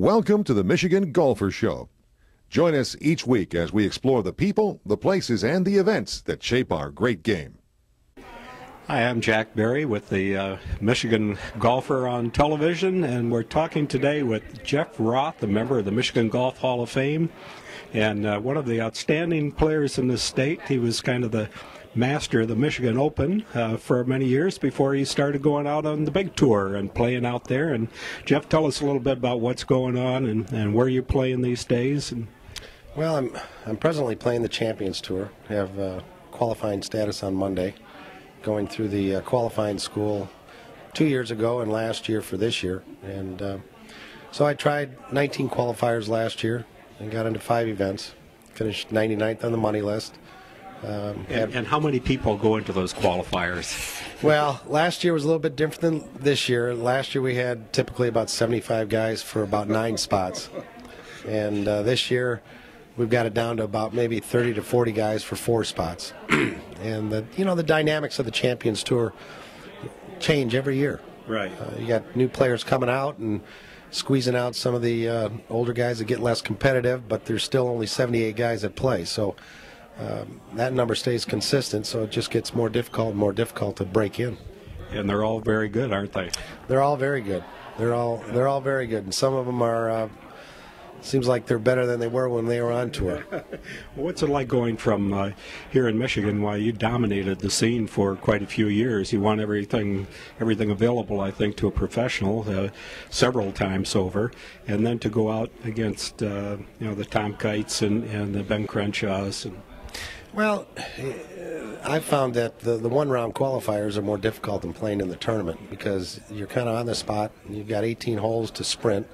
Welcome to the Michigan Golfer Show. Join us each week as we explore the people, the places, and the events that shape our great game. Hi, I'm Jack Berry with the Michigan Golfer on television, and we're talking today with Jeff Roth, a member of the Michigan Golf Hall of Fame, and one of the outstanding players in the state. He was kind of the master of the Michigan Open for many years before he started going out on the big tour and playing out there. And Jeff, tell us a little bit about what's going on and where you're playing these days. Well, I'm presently playing the Champions Tour. I have qualifying status on Monday, going through the qualifying school 2 years ago and last year for this year. And so I tried 19 qualifiers last year and got into 5 events, finished 99th on the money list. And how many people go into those qualifiers? Well, last year was a little bit different than this year. Last year we had typically about 75 guys for about 9 spots. And this year we've got it down to about maybe 30 to 40 guys for 4 spots. And the dynamics of the Champions Tour change every year. Right. You got new players coming out and squeezing out some of the older guys that get less competitive, but there's still only 78 guys that play. So that number stays consistent, so it just gets more difficult to break in. And they're all very good, aren't they? They're all very good. They're all very good, and some of them are. Seems like they're better than they were when they were on tour. What's it like going from here in Michigan, while you dominated the scene for quite a few years? You won everything available, I think, to a professional several times over, and then to go out against the Tom Kites and the Ben Crenshaws. Well, I found that the one-round qualifiers are more difficult than playing in the tournament because you're kind of on the spot. And you've got 18 holes to sprint.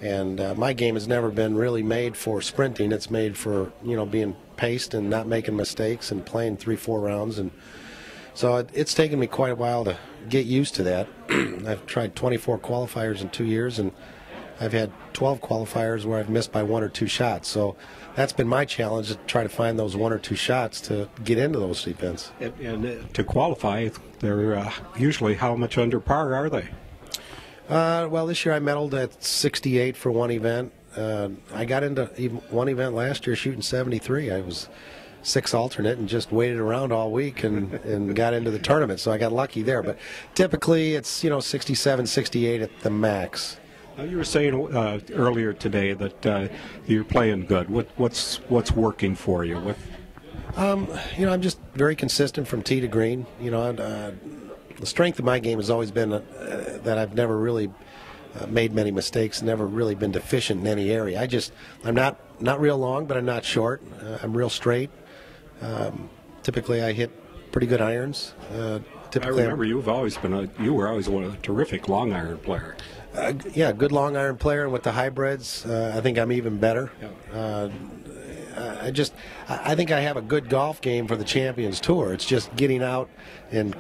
And my game has never been really made for sprinting. It's made for being paced and not making mistakes and playing 3-4 rounds. And so it's taken me quite a while to get used to that. I've tried 24 qualifiers in 2 years, and I've had 12 qualifiers where I've missed by 1 or 2 shots. So that's been my challenge, to try to find those 1 or 2 shots to get into those events. And to qualify, they're usually how much under par are they? Well, this year I medaled at 68 for one event. I got into one event last year shooting 73. I was 6th alternate and just waited around all week and got into the tournament, so I got lucky there. But typically it's 67, 68 at the max. You were saying earlier today that you're playing good. What's working for you? I'm just very consistent from tee to green. The strength of my game has always been that I've never really made many mistakes, never really been deficient in any area. I'm not real long, but I'm not short. I'm real straight. Typically, I hit pretty good irons. I remember you were always a terrific long iron player. Yeah, good long iron player, and with the hybrids, I think I'm even better. Yeah. I think I have a good golf game for the Champions Tour. It's just getting out and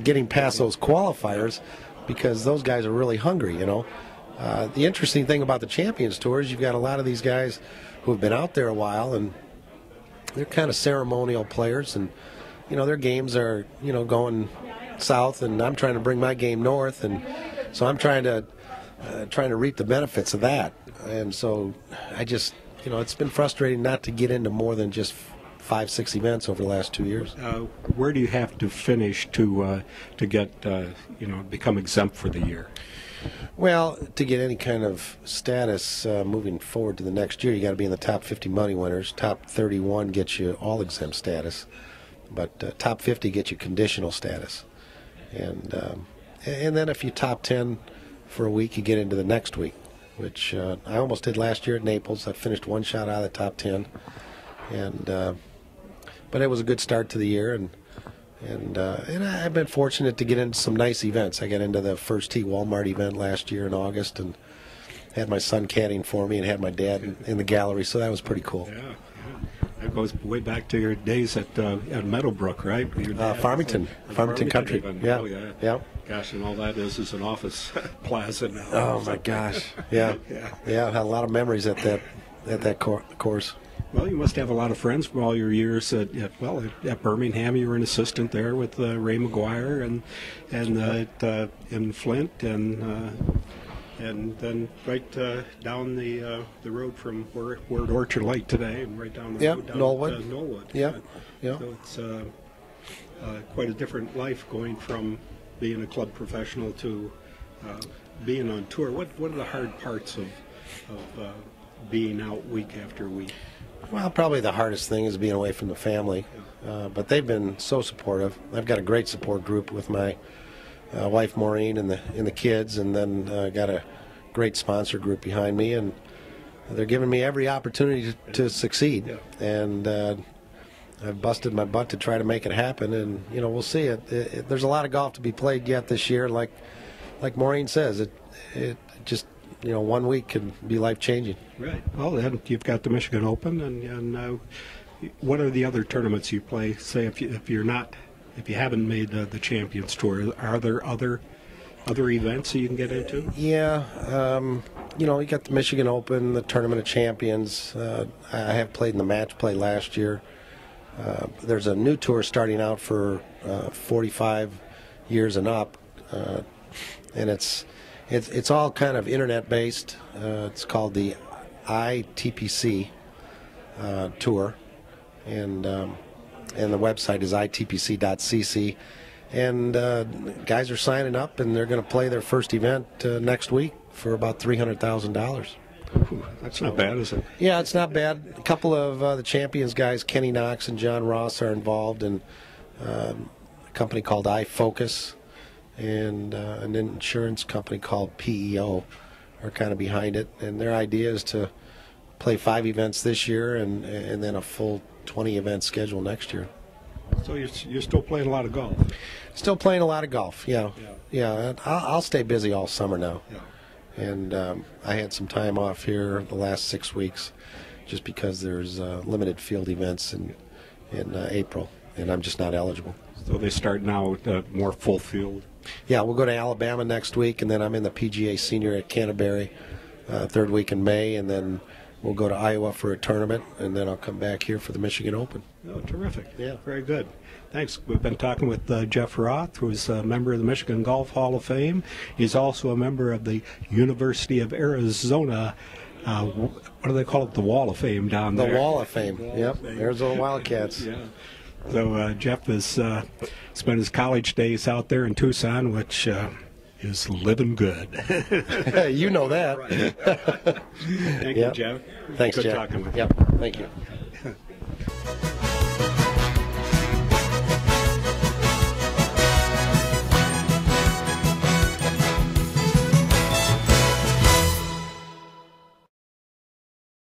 getting past those qualifiers, because those guys are really hungry, The interesting thing about the Champions Tour is you've got a lot of these guys who have been out there a while, and they're kind of ceremonial players, and their games are going south, and I'm trying to bring my game north, and so I'm trying to reap the benefits of that. And so it's been frustrating not to get into more than just 5-6 events over the last 2 years. Where do you have to finish to get become exempt for the year? Well, to get any kind of status moving forward to the next year, you got to be in the top 50 money winners. Top 31 gets you all exempt status, but top 50 gets you conditional status. And then if you top 10 for a week, you get into the next week, which I almost did last year at Naples. I finished 1 shot out of the top 10, but it was a good start to the year, and I've been fortunate to get into some nice events. I got into the First Tee Walmart event last year in August, and had my son caddying for me, and had my dad in the gallery, so that was pretty cool. Yeah. That goes way back to your days at Meadowbrook, right? Farmington Country. Even. Yeah. Oh, yeah. Yeah. Gosh, and all that is an office plaza now. Oh my gosh. Yeah. Yeah. I had a lot of memories at that course. Well, you must have a lot of friends from all your years at Birmingham. You were an assistant there with Ray McGuire and in Flint, and and then right down the road from we're at Orchard Lake today, and right down the road down Knollwood. Knollwood. Yep. Yep. So it's quite a different life going from being a club professional to being on tour. What are the hard parts of being out week after week? Well, probably the hardest thing is being away from the family, but they've been so supportive. I've got a great support group with my wife Maureen and the kids, and then got a great sponsor group behind me, and they're giving me every opportunity to succeed. Yeah. And I've busted my butt to try to make it happen, and we'll see. There's a lot of golf to be played yet this year. Like Maureen says, it just 1 week can be life changing. Right. Well, then you've got the Michigan Open, and what are the other tournaments you play? Say if you haven't made the Champions Tour, are there other events that you can get into? Yeah, you got the Michigan Open, the Tournament of Champions. I have played in the match play last year. There's a new tour starting out for 45 years and up, and it's all kind of internet based. It's called the ITPC tour, and the website is itpc.cc. And guys are signing up, and they're going to play their first event next week for about $300,000. That's not bad, is it? Yeah, it's not bad. A couple of the Champions guys, Kenny Knox and John Roth, are involved, and a company called iFocus and an insurance company called PEO are kind of behind it. And their idea is to play 5 events this year and then a full 20-event schedule next year. So you're still playing a lot of golf? Still playing a lot of golf, yeah. I'll stay busy all summer now. Yeah. And I had some time off here the last 6 weeks just because there's limited field events in April, and I'm just not eligible. So they start now with more full field? Yeah, we'll go to Alabama next week, and then I'm in the PGA Senior at Canterbury 3rd week in May, and then we'll go to Iowa for a tournament, and then I'll come back here for the Michigan Open. Oh, terrific. Yeah. Very good. Thanks. We've been talking with Jeff Roth, who is a member of the Michigan Golf Hall of Fame. He's also a member of the University of Arizona, what do they call it, the Wall of Fame down there? The Wall of Fame, yep, Arizona Wildcats. Yeah. So Jeff has spent his college days out there in Tucson, which is living good. You know that. Thank you, Jeff. Thanks, Good Jeff. talking with you. Yep, thank you.